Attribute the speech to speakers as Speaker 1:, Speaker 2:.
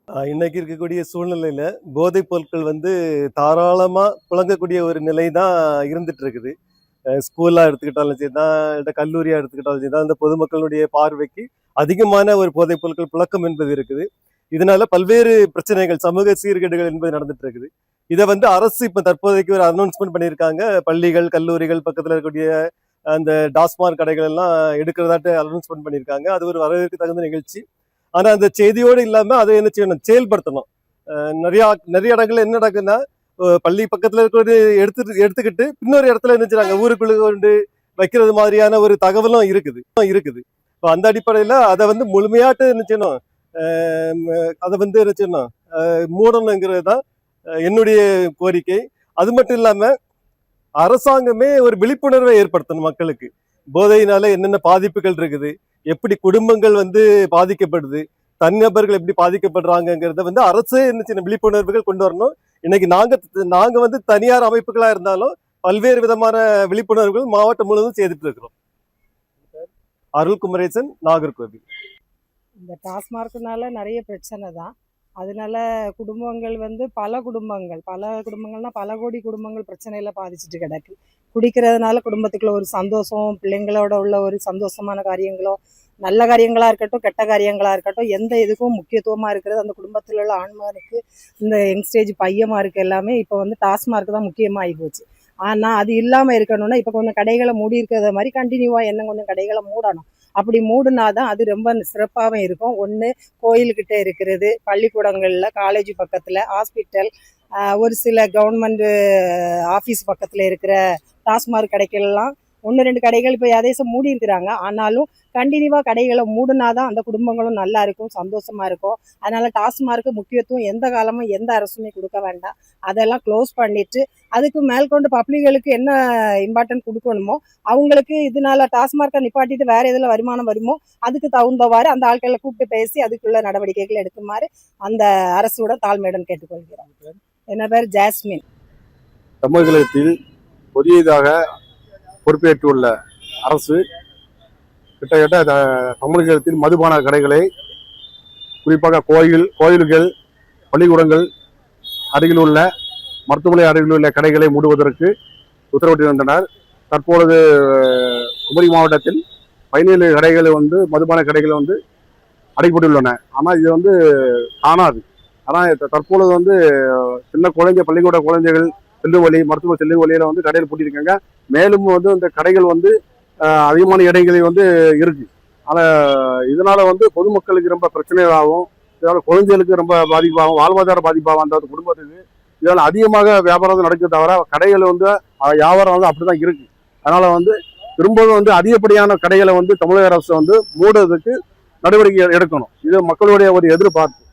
Speaker 1: இன்னைக்கு இருக்கக்கூடிய சூழ்நிலையில போதைப் பொருட்கள் வந்து தாராளமா புழங்கக்கூடிய ஒரு நிலை தான் இருந்துட்டு இருக்குது. ஸ்கூலா எடுத்துக்கிட்டாலும் சரிதான், இல்ல கல்லூரியா எடுத்துக்கிட்டாலும் சரிதான், இந்த பொதுமக்களுடைய பார்வைக்கு அதிகமான ஒரு போதைப் பொருட்கள் புழக்கம் என்பது இருக்குது. இதனால பல்வேறு பிரச்சனைகள், சமூக சீர்கேடுகள் என்பது நடந்துட்டு இருக்குது. இதை வந்து அரசு இப்ப தற்போதைக்கு ஒரு அனௌன்ஸ்மெண்ட் பண்ணியிருக்காங்க. பள்ளிகள், கல்லூரிகள் பக்கத்துல இருக்கக்கூடிய அந்த டாஸ்மாக் கடைகள் எல்லாம் எடுக்கிறதாட்டு அனௌன்ஸ்மெண்ட் பண்ணியிருக்காங்க. அது ஒரு வரவேற்க தகுந்த நிகழ்ச்சி. ஆனா அந்த செய்தியோடு இல்லாம அதை என்ன செய்யணும், செயல்படுத்தணும். நிறைய நிறைய இடங்கள்ல என்ன நடக்குதுன்னா, பள்ளி பக்கத்துல இருக்கிறது எடுத்துக்கிட்டு இன்னொரு இடத்துல என்ன செய்றாங்க, ஊருக்குள்ள கொண்டு வைக்கிறது மாதிரியான ஒரு தகவலும் இருக்குது. இப்போ அந்த அடிப்படையில அதை வந்து முழுமையாட்டு என்ன செய்யணும், அதை வந்து என்ன செய்யணும், மூடணுங்கிறது தான் என்னுடைய கோரிக்கை. அது மட்டும் இல்லாம அரசாங்கமே ஒரு விழிப்புணர்வை ஏற்படுத்தணும் மக்களுக்கு. போதையினால என்னென்ன பாதிப்புகள் இருக்குது, எப்படி குடும்பங்கள் வந்து பாதிக்கப்படுது, தனிநபர்கள் எப்படி பாதிக்கப்படுறாங்கிறத வந்து அரசே என்ன சின்ன விழிப்புணர்வுகள் கொண்டு வரணும். இன்னைக்கு நாங்க வந்து தனியார் அமைப்புகளா இருந்தாலும் பல்வேறு விதமான விழிப்புணர்வுகள் மாவட்டம் முழுவதும் செய்துட்டு இருக்கிறோம். அருள் குமரேசன், நாகர்கோவில்.
Speaker 2: இந்த டாஸ்மார்க்னால நிறைய பிரச்சனை தான். அதனால குடும்பங்கள் வந்து பல குடும்பங்கள்னா பல கோடி குடும்பங்கள் பிரச்சனையில பாதிச்சுட்டு கிடக்கு. குடிக்கிறதுனால குடும்பத்துக்குள்ள ஒரு சந்தோஷம், பிள்ளைங்களோட உள்ள ஒரு சந்தோஷமான காரியங்களோ, நல்ல காரியங்களா இருக்கட்டும், கெட்ட காரியங்களா இருக்கட்டும், எந்த இதுக்கும் முக்கியத்துவமா இருக்கிறது அந்த குடும்பத்தில் உள்ள ஆண்மாருக்கு, இந்த யங்ஸ்டேஜ் பையன்மாருக்கு எல்லாமே இப்போ வந்து டாஸ்மார்க் தான் முக்கியமாக ஆகி போச்சு. ஆனால் அது இல்லாமல் இருக்கணும்னா இப்போ கொஞ்சம் கடைகளை மூடி இருக்கிறத மாதிரி கண்டினியூவாக என்ன கொஞ்சம் கடைகளை மூடணும். அப்படி மூடினாதான் அது ரொம்ப சிறப்பாகவும் இருக்கும். ஒன்று கோயில்கிட்ட இருக்கிறது, பள்ளிக்கூடங்களில், காலேஜ் பக்கத்தில், ஹாஸ்பிட்டல், ஒரு சில கவர்மெண்ட் ஆஃபீஸ் பக்கத்தில் இருக்கிற டாஸ்மாக் கடைகள்லாம் 1-2 கடைகள் இப்போ அதேசம் மூடி இருக்கிறாங்க. ஆனாலும் கண்டினியூவாக கடைகளை மூடினாதான் அந்த குடும்பங்களும் நல்லா இருக்கும், சந்தோஷமா இருக்கும். அதனால டாஸ்மார்க்கு முக்கியத்துவம் எந்த காலமும் எந்த அரசுமே கொடுக்க வேண்டாம். அதெல்லாம் க்ளோஸ் பண்ணிட்டு அதுக்கு மேற்கொண்டு பப்ளிகளுக்கு என்ன இம்பார்ட்டன்ட் கொடுக்கணுமோ அவங்களுக்கு இதனால டாஸ்மார்க்கை நிப்பாட்டிட்டு வேற எதில் வருமானம் வருமோ அதுக்கு தகுந்தவாறு அந்த ஆட்களை கூப்பிட்டு பேசி அதுக்குள்ள நடவடிக்கைகள் எடுக்குமாறு அந்த அரசோட தாழ்மையுடன் கேட்டுக்கொள்கிறோம். என்ன பேர் ஜாஸ்மின்.
Speaker 3: தமிழகத்தில் புதியதாக பொறுப்பேற்றுள்ள அரசு கிட்டத்தட்ட தமிழகத்தில் மதுபான கடைகளை, குறிப்பாக கோயில்கள், பள்ளிக்கூடங்கள் அருகில் உள்ள, மருத்துவமனை அருகில் உள்ள கடைகளை மூடுவதற்கு உத்தரவிட்டிருந்தனர். தற்பொழுது குமரி மாவட்டத்தில் 17 கடைகள் வந்து மதுபான கடைகள் வந்து அடைக்கப்பட்டுள்ளன. ஆனால் இது வந்து காணாது. ஆனால் தற்பொழுது வந்து சின்ன பள்ளிக்கூட குழந்தைகள் செல்லும் வழி, மருத்துவ செல்லும் வழியில வந்து கடையில் பூட்டியிருக்காங்க. மேலும் வந்து இந்த கடைகள் வந்து அதிகமான இடங்களில் வந்து இருக்கு. ஆனால் இதனால வந்து பொதுமக்களுக்கு ரொம்ப பிரச்சனையாகும். இதனால குழந்தைகளுக்கு ரொம்ப பாதிப்பாகும், வாழ்வாதார பாதிப்பாகும் அந்த குடும்பத்துக்கு. இதனால அதிகமாக வியாபாரம் நடக்க தவிர கடைகள் வந்து வியாபாரம் வந்து அப்படிதான் இருக்கு. அதனால வந்து திரும்பவும் வந்து அதிகப்படியான கடைகளை வந்து தமிழக அரசு வந்து மூடுறதுக்கு நடவடிக்கை எடுக்கணும். இது மக்களுடைய ஒரு எதிர்பார்ப்பு.